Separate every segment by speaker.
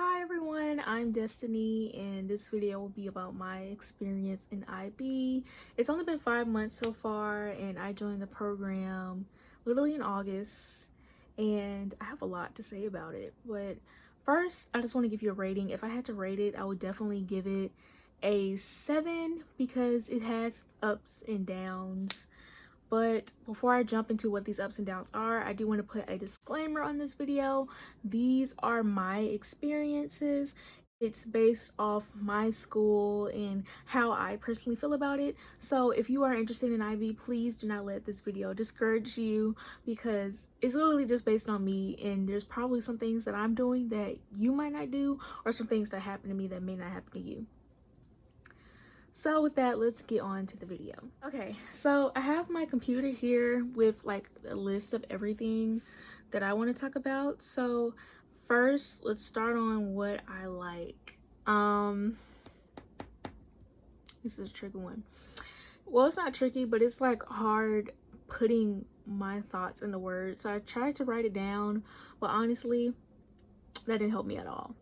Speaker 1: Hi everyone, I'm Destiny and this video will be about my experience in IB. It's only been 5 months so far and I joined the program literally in August and I have a lot to say about it. But first, I just want to give you a rating. If I had to rate it, I would definitely give it a 7 because it has ups and downs. But before I jump into what these ups and downs are, I do want to put a disclaimer on this video. These are my experiences. It's based off my school and how I personally feel about it. So if you are interested in IB, please do not let this video discourage you because it's literally just based on me and there's probably some things that I'm doing that you might not do or some things that happen to me that may not happen to you. So with that, let's get on to the video. Okay, so I have my computer here with like a list of everything that I want to talk about. So first, let's start on what I like. This is a tricky one. Well, it's not tricky, but it's like hard putting my thoughts into words. So I tried to write it down, but honestly, that didn't help me at all.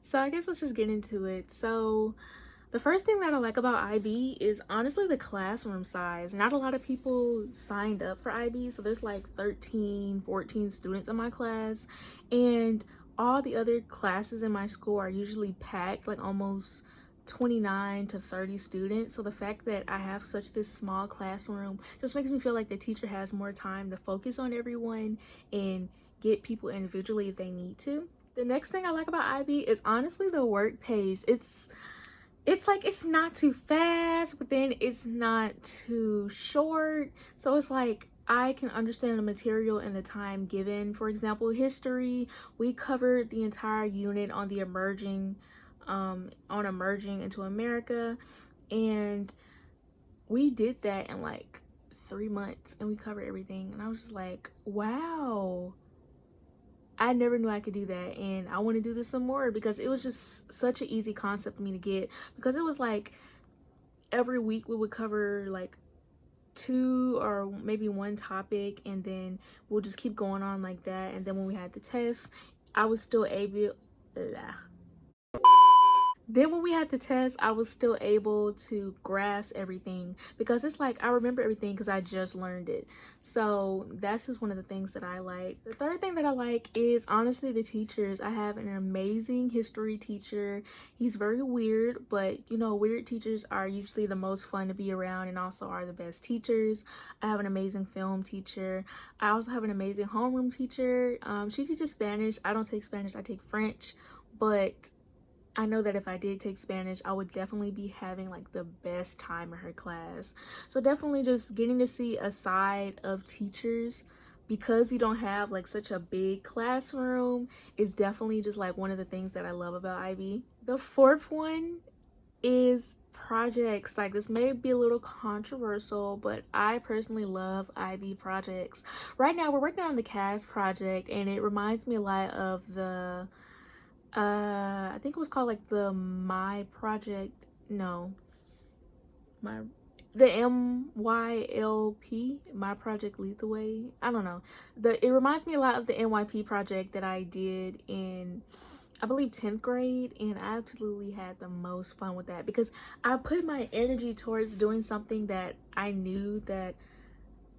Speaker 1: So I guess let's just get into it. So the first thing that I like about IB is honestly the classroom size. Not a lot of people signed up for IB, so there's like 13, 14 students in my class, and all the other classes in my school are usually packed, like almost 29 to 30 students. So the fact that I have such this small classroom just makes me feel like the teacher has more time to focus on everyone and get people individually if they need to. The next thing I like about IB is honestly the work pace. It's like it's not too fast, but then it's not too short. So it's like I can understand the material and the time given. For example, history, we covered the entire unit on the emerging into America, and we did that in like 3 months and we covered everything. And I was just like, wow, I never knew I could do that, and I want to do this some more because it was just such an easy concept for me to get, because it was like every week we would cover like two or maybe one topic and then we'll just keep going on like that. And then when we had the test, I was still able then when we had the test, I was still able to grasp everything because it's like I remember everything because I just learned it. So that's just one of the things that I like. The third thing that I like is honestly the teachers. I have an amazing history teacher. He's very weird, but you know, weird teachers are usually the most fun to be around and also are the best teachers. I have an amazing film teacher. I also have an amazing homeroom teacher. She teaches Spanish. I don't take Spanish, I take French, but I know that if I did take Spanish, I would definitely be having like the best time in her class. So definitely just getting to see a side of teachers because you don't have like such a big classroom is definitely just like one of the things that I love about IB. The fourth one is projects. Like, this may be a little controversial, but I personally love IB projects. Right now we're working on the CAS project and it reminds me a lot of the I think it was called like the My Project, no, my the MYLP, My Project Lead the Way. I don't know. It reminds me a lot of the NYP project that I did in, I believe, 10th grade, and I absolutely had the most fun with that because I put my energy towards doing something that I knew that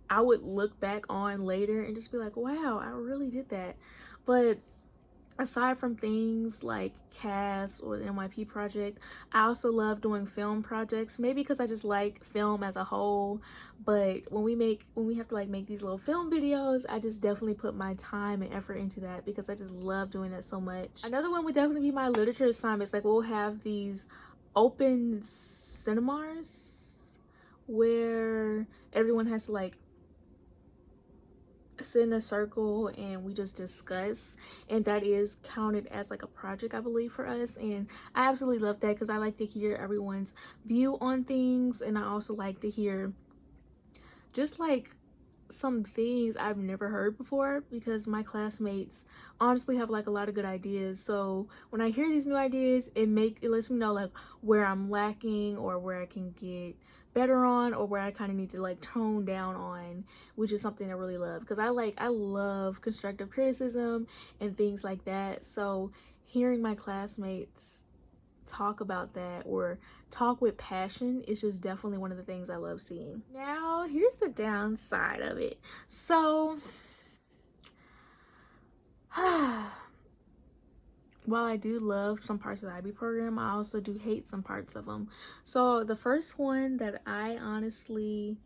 Speaker 1: I would look back on later and just be like, wow, I really did that. But aside from things like CAS or the NYP project, I also love doing film projects, maybe because I just like film as a whole. But when we have to like make these little film videos, I just definitely put my time and effort into that because I just love doing that so much. Another one would definitely be my literature assignments. Like, we'll have these open seminars where everyone has to like sit in a circle and we just discuss, and that is counted as like a project, I believe, for us. And I absolutely love that because I like to hear everyone's view on things, and I also like to hear just like some things I've never heard before because my classmates honestly have like a lot of good ideas. So when I hear these new ideas, it lets me know like where I'm lacking or where I can get better on, or where I kind of need to like tone down on, which is something I really love, because I love constructive criticism and things like that. So hearing my classmates talk about that or talk with passion is just definitely one of the things I love seeing. Now, here's the downside of it. So while I do love some parts of the IB program, I also do hate some parts of them. So the first one that I honestly,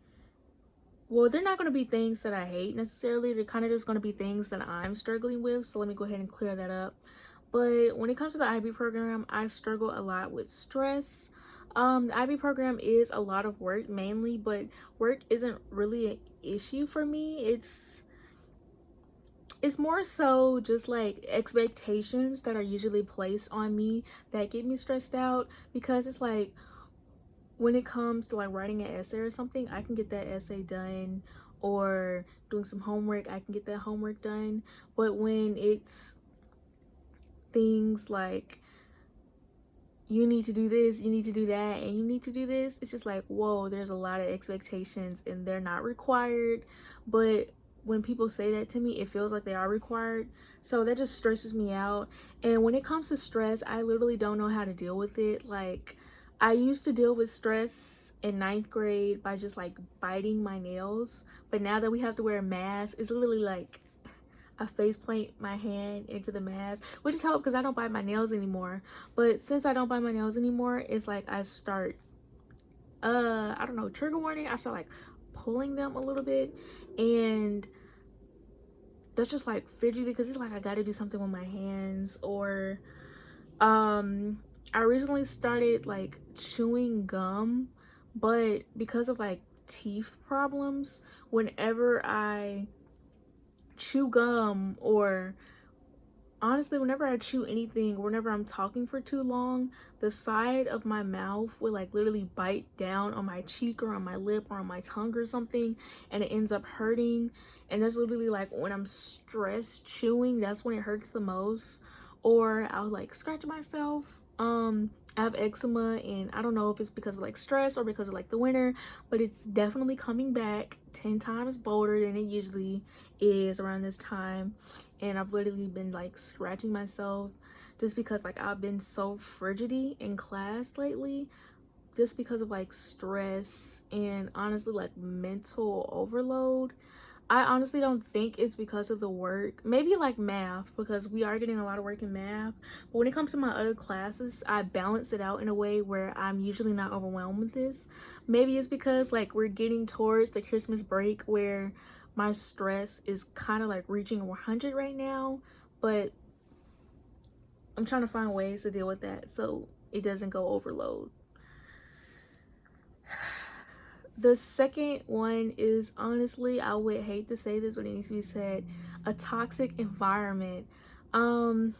Speaker 1: well, they're not going to be things that I hate necessarily. They're kind of just going to be things that I'm struggling with. So let me go ahead and clear that up. But when it comes to the IB program, I struggle a lot with stress. The IB program is a lot of work mainly, but work isn't really an issue for me. It's more so just like expectations that are usually placed on me that get me stressed out, because it's like when it comes to like writing an essay or something, I can get that essay done, or doing some homework, I can get that homework done. But when it's things like you need to do this, you need to do that, and you need to do this, it's just like, whoa, there's a lot of expectations and they're not required. But when people say that to me, it feels like they are required. So that just stresses me out. And when it comes to stress, I literally don't know how to deal with it. Like, I used to deal with stress in ninth grade by just like biting my nails. But now that we have to wear a mask, it's literally like I face plant my hand into the mask, which has helped because I don't bite my nails anymore. But since I don't bite my nails anymore, it's like I start, I don't know, trigger warning. I start like pulling them a little bit, and that's just like fidgety because it's like I got to do something with my hands. Or I recently started like chewing gum, but because of like teeth problems, whenever I chew gum, or honestly whenever I chew anything, whenever I'm talking for too long, the side of my mouth will like literally bite down on my cheek or on my lip or on my tongue or something, and it ends up hurting. And that's literally like when I'm stressed chewing, that's when it hurts the most. Or I'll like scratch myself. I have eczema, and I don't know if it's because of like stress or because of like the winter, but it's definitely coming back 10 times bolder than it usually is around this time. And I've literally been like scratching myself just because like I've been so frigidity in class lately, just because of like stress and honestly like mental overload. I honestly don't think it's because of the work. Maybe like math, because we are getting a lot of work in math. But when it comes to my other classes, I balance it out in a way where I'm usually not overwhelmed with this. Maybe it's because like we're getting towards the Christmas break where my stress is kind of like reaching 100 right now. But I'm trying to find ways to deal with that so it doesn't go overload. The second one is, honestly, I would hate to say this, but it needs to be said, a toxic environment. Um,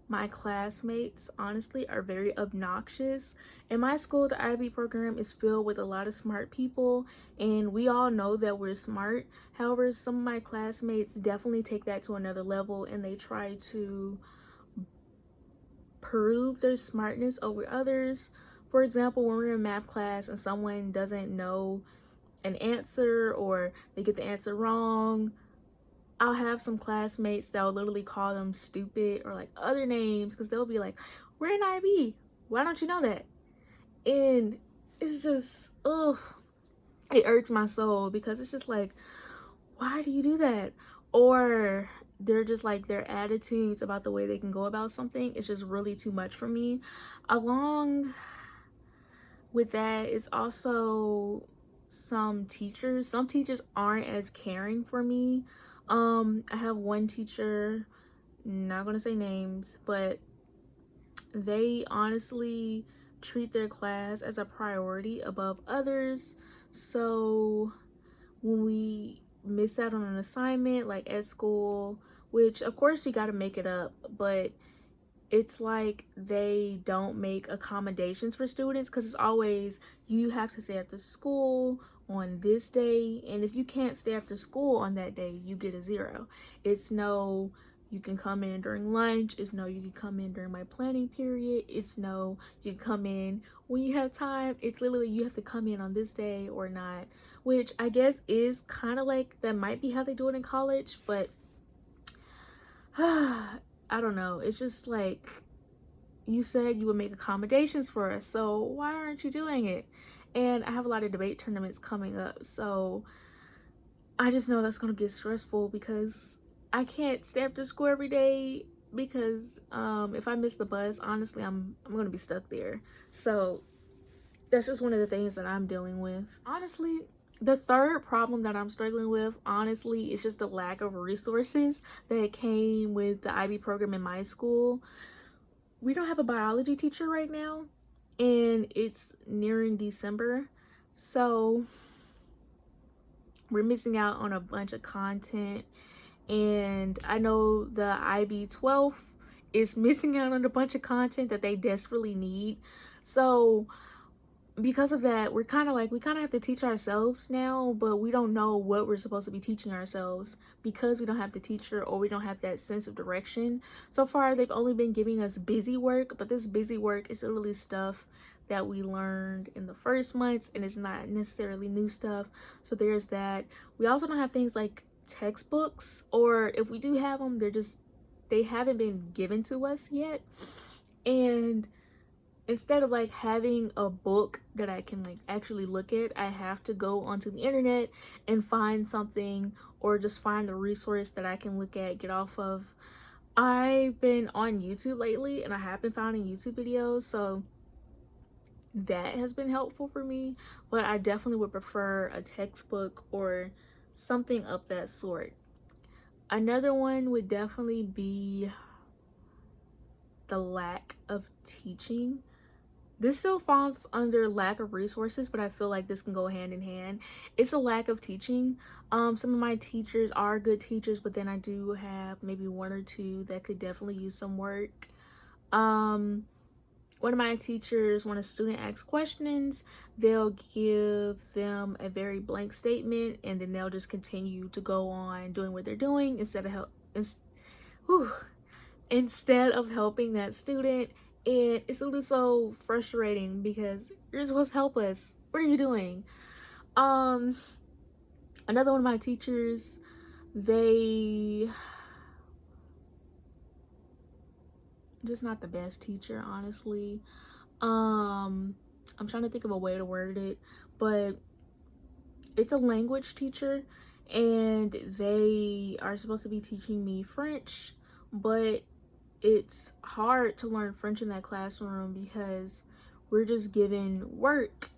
Speaker 1: my classmates, honestly, are very obnoxious. In my school, the IB program is filled with a lot of smart people, and we all know that we're smart. However, some of my classmates definitely take that to another level, and they try to prove their smartness over others. For example, when we're in math class and someone doesn't know an answer, or they get the answer wrong, I'll have some classmates that will literally call them stupid or like other names, because they'll be like, we're in IB, why don't you know that? And it's just, ugh, it irks my soul, because it's just like, why do you do that? Or they're just like, their attitudes about the way they can go about something, it's just really too much for me. Along with that, it's also some teachers aren't as caring for me. I have one teacher, not gonna say names, but they honestly treat their class as a priority above others. So when we miss out on an assignment like at school, which of course you got to make it up, but it's like they don't make accommodations for students, because it's always, you have to stay after school on this day, and if you can't stay after school on that day, you get a 0. It's no, you can come in during lunch. It's no, you can come in during my planning period. It's no, you can come in when you have time. It's literally you have to come in on this day or not, which I guess is kind of like that might be how they do it in college, but I don't know. It's just like, you said you would make accommodations for us, so why aren't you doing it? And I have a lot of debate tournaments coming up, so I just know that's gonna get stressful because I can't stay after school every day because if I miss the bus, honestly, I'm gonna be stuck there. So that's just one of the things that I'm dealing with. Honestly, the third problem that I'm struggling with, honestly, is just the lack of resources that came with the IB program in my school. We don't have a biology teacher right now, and it's nearing December, so we're missing out on a bunch of content. And I know the IB 12 is missing out on a bunch of content that they desperately need. So because of that, we kind of have to teach ourselves now, but we don't know what we're supposed to be teaching ourselves because we don't have the teacher or we don't have that sense of direction. So far, they've only been giving us busy work, but this busy work is literally stuff that we learned in the first months, and it's not necessarily new stuff. So there's that. We also don't have things like textbooks, or if we do have them, they haven't been given to us yet. And instead of like having a book that I can like actually look at, I have to go onto the internet and find something, or just find a resource that I can look at, get off of. I've been on YouTube lately and I have been finding YouTube videos, so that has been helpful for me, but I definitely would prefer a textbook or something of that sort. Another one would definitely be the lack of teaching. This still falls under lack of resources, but I feel like this can go hand in hand. It's a lack of teaching. Some of my teachers are good teachers, but then I do have maybe one or two that could definitely use some work. One of my teachers, when a student asks questions, they'll give them a very blank statement, and then they'll just continue to go on doing what they're doing instead of helping that student. And it's literally so frustrating because you're supposed to help us. What are you doing? Another one of my teachers, they just not the best teacher, honestly. I'm trying to think of a way to word it, but it's a language teacher, and they are supposed to be teaching me French, but it's hard to learn French in that classroom because we're just given work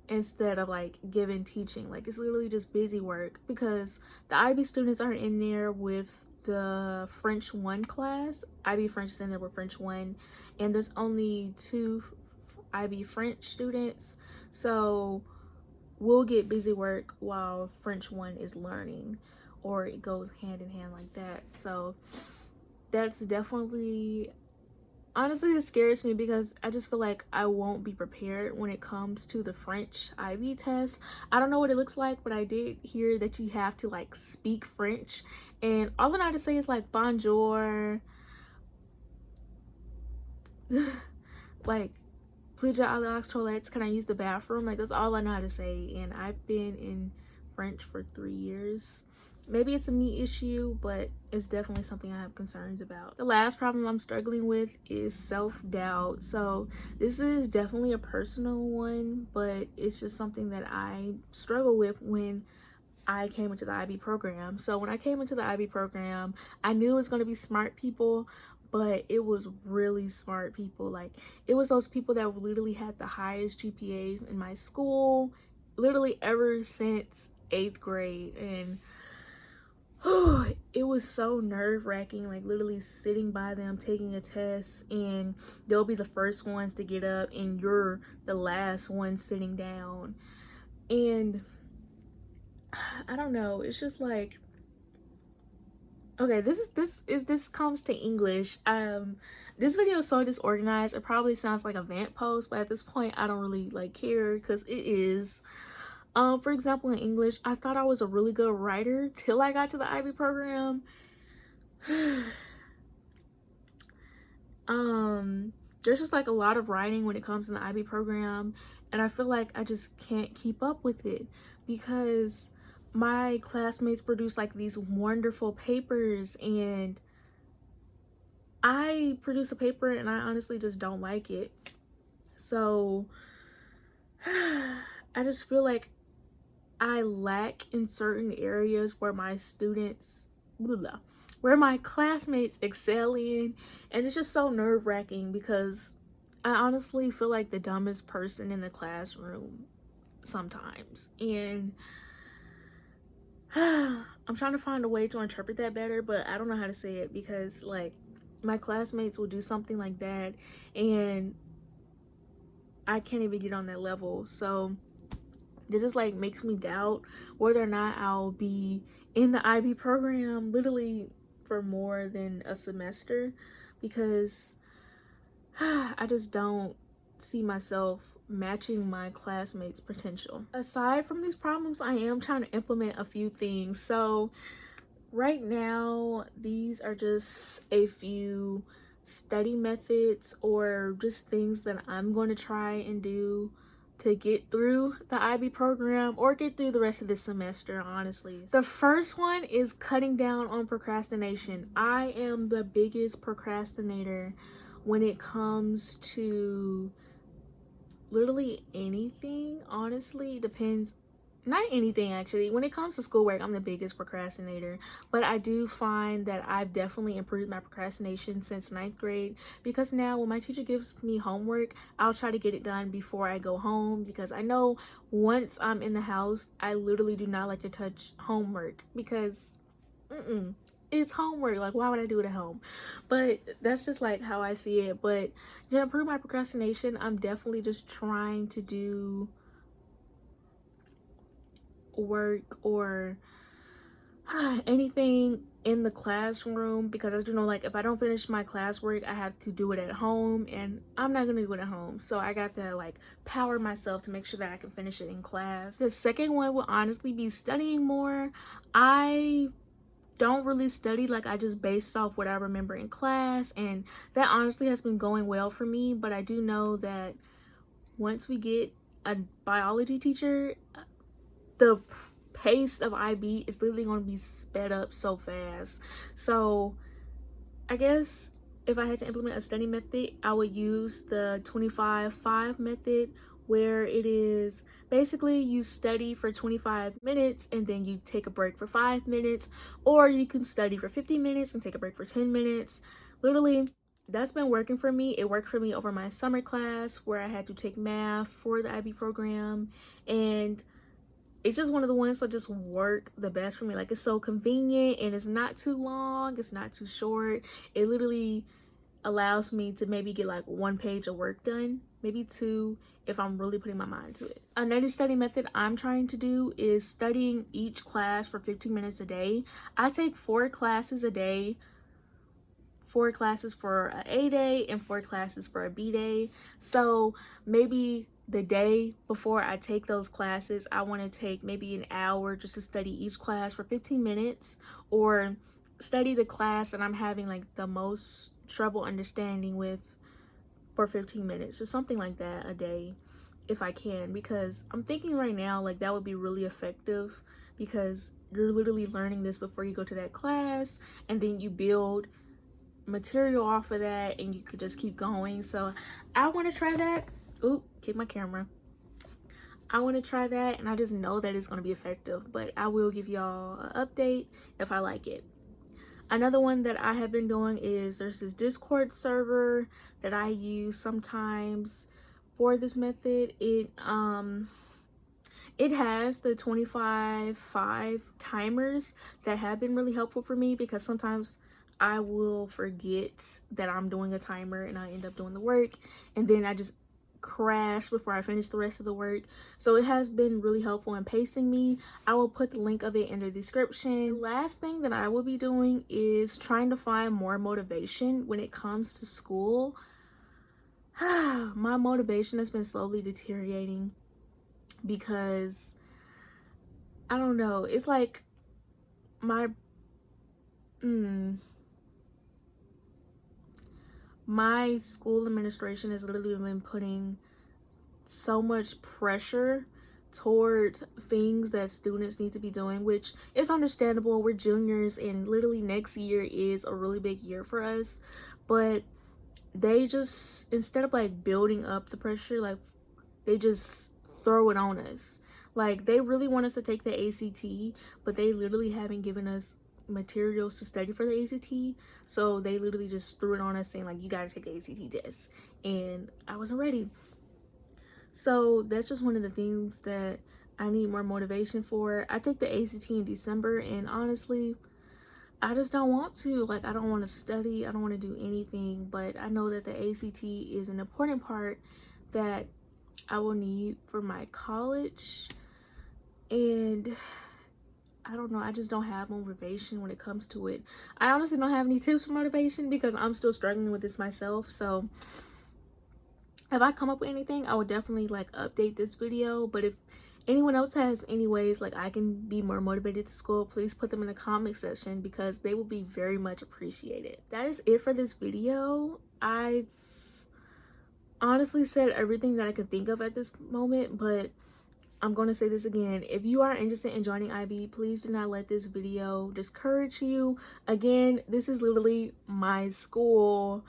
Speaker 1: instead of like given teaching. Like, it's literally just busy work because the IB students aren't in there with the French 1 class. IB French is in there with French 1, and there's only 2 IB French students, so we'll get busy work while French 1 is learning, or it goes hand in hand like that. So that's definitely, honestly, it scares me because I just feel like I won't be prepared when it comes to the French IB test. I don't know what it looks like, but I did hear that you have to like speak French, and all I know how to say is like bonjour, like pleasure à la toilettes, can I use the bathroom? Like, that's all I know how to say, and I've been in French for 3 years. Maybe it's a me issue, but it's definitely something I have concerns about. The last problem I'm struggling with is self-doubt. So this is definitely a personal one, but it's just something that I struggle with when I came into the IB program. So when I came into the IB program, I knew it was going to be smart people, but it was really smart people. Like, it was those people that literally had the highest GPAs in my school, literally ever since 8th grade. And it was so nerve-wracking, like literally sitting by them taking a test, and they'll be the first ones to get up and you're the last one sitting down. And I don't know, it's just like, okay, this comes to English. This video is so disorganized, it probably sounds like a vent post, but at this point I don't really like care because it is. For example, in English, I thought I was a really good writer till I got to the IB program. There's just like a lot of writing when it comes in the IB program, and I feel like I just can't keep up with it because my classmates produce like these wonderful papers, and I produce a paper and I honestly just don't like it. So I just feel like I lack in certain areas where my students, blah, blah, where my classmates excel in, and it's just so nerve-wracking because I honestly feel like the dumbest person in the classroom sometimes, and I'm trying to find a way to interpret that better, but I don't know how to say it because like my classmates will do something like that and I can't even get on that level. So it just like makes me doubt whether or not I'll be in the IB program literally for more than a semester because I just don't see myself matching my classmates' potential. Aside from these problems, I am trying to implement a few things. So right now, these are just a few study methods or just things that I'm going to try and do to get through the IB program or get through the rest of the semester, honestly. The first one is cutting down on procrastination. I am the biggest procrastinator when it comes to literally anything. Honestly, depends, not anything actually. When it comes to schoolwork, I'm the biggest procrastinator, but I do find that I've definitely improved my procrastination since ninth grade because now when my teacher gives me homework, I'll try to get it done before I go home because I know once I'm in the house, I literally do not like to touch homework because it's homework. Like, why would I do it at home? But that's just like how I see it. But to improve my procrastination, I'm definitely just trying to do work or anything in the classroom because I do know like if I don't finish my classwork I have to do it at home and I'm not gonna do it at home, so I got to like power myself to make sure that I can finish it in class. The second one will honestly be studying more. I don't really study, like I just based off what I remember in class, and that honestly has been going well for me. But I do know that once we get a biology teacher, the pace of IB is literally going to be sped up so fast. So I guess if I had to implement a study method, I would use the 25-5 method, where it is basically you study for 25 minutes and then you take a break for 5 minutes, or you can study for 50 minutes and take a break for 10 minutes. Literally, that's been working for me. It worked for me over my summer class where I had to take math for the IB program, and it's just one of the ones that just work the best for me. Like, it's so convenient and it's not too long, it's not too short. It literally allows me to maybe get like 1 page of work done, maybe 2 if I'm really putting my mind to it. Another study method I'm trying to do is studying each class for 15 minutes a day. I take 4 classes a day, 4 classes for an A day and 4 classes for a B day. So maybe the day before I take those classes, I want to take maybe an hour just to study each class for 15 minutes, or study the class that I'm having like the most trouble understanding with for 15 minutes or something like that a day if I can, because I'm thinking right now like that would be really effective because you're literally learning this before you go to that class, and then you build material off of that and you could just keep going. So I want to try that. Oop, kick my camera. I want to try that, and I just know that it's going to be effective, but I will give y'all an update if I like it. Another one that I have been doing is there's this Discord server that I use sometimes for this method. It has the 25-5 timers that have been really helpful for me because sometimes I will forget that I'm doing a timer and I end up doing the work, and then I just crash before I finish the rest of the work. So it has been really helpful in pacing me. I will put the link of it in the description. Last thing that I will be doing is trying to find more motivation when it comes to school. My motivation has been slowly deteriorating because I don't know, it's like my my school administration has literally been putting so much pressure toward things that students need to be doing, which is understandable. We're juniors and literally next year is a really big year for us, but they just, instead of like building up the pressure, like they just throw it on us. Like they really want us to take the ACT, but they literally haven't given us materials to study for the ACT. So they literally just threw it on us saying like, you got to take the ACT test, and I wasn't ready. So that's just one of the things that I need more motivation for. I take the ACT in December, and honestly, I just don't want to. Like, I don't want to study. I don't want to do anything. But I know that the ACT is an important part that I will need for my college. And I don't know. I just don't have motivation when it comes to it. I honestly don't have any tips for motivation because I'm still struggling with this myself. So if I come up with anything, I would definitely like update this video. But if anyone else has any ways like I can be more motivated to school, please put them in the comment section because they will be very much appreciated. That is it for this video. I've honestly said everything that I could think of at this moment, but I'm going to say this again. If you are interested in joining IB, please do not let this video discourage you. Again, this is literally my school,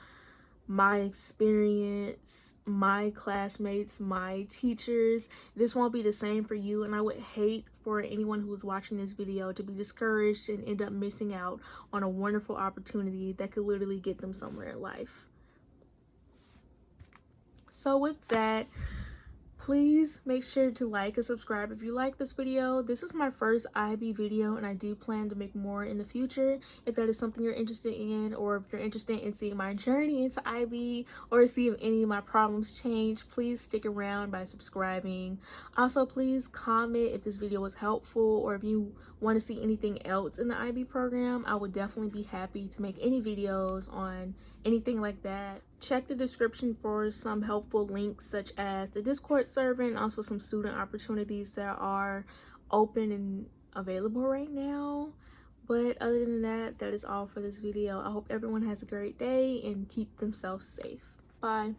Speaker 1: my experience, my classmates, my teachers. This won't be the same for you, and I would hate for anyone who's watching this video to be discouraged and end up missing out on a wonderful opportunity that could literally get them somewhere in life. So with that, please make sure to like and subscribe if you like this video. This is my first IB video, and I do plan to make more in the future. If that is something you're interested in, or if you're interested in seeing my journey into IB or see if any of my problems change, please stick around by subscribing. Also, please comment if this video was helpful, or if you want to see anything else in the IB program. I would definitely be happy to make any videos on anything like that. Check the description for some helpful links such as the Discord server and also some student opportunities that are open and available right now. But other than that, that is all for this video. I hope everyone has a great day and keep themselves safe. Bye.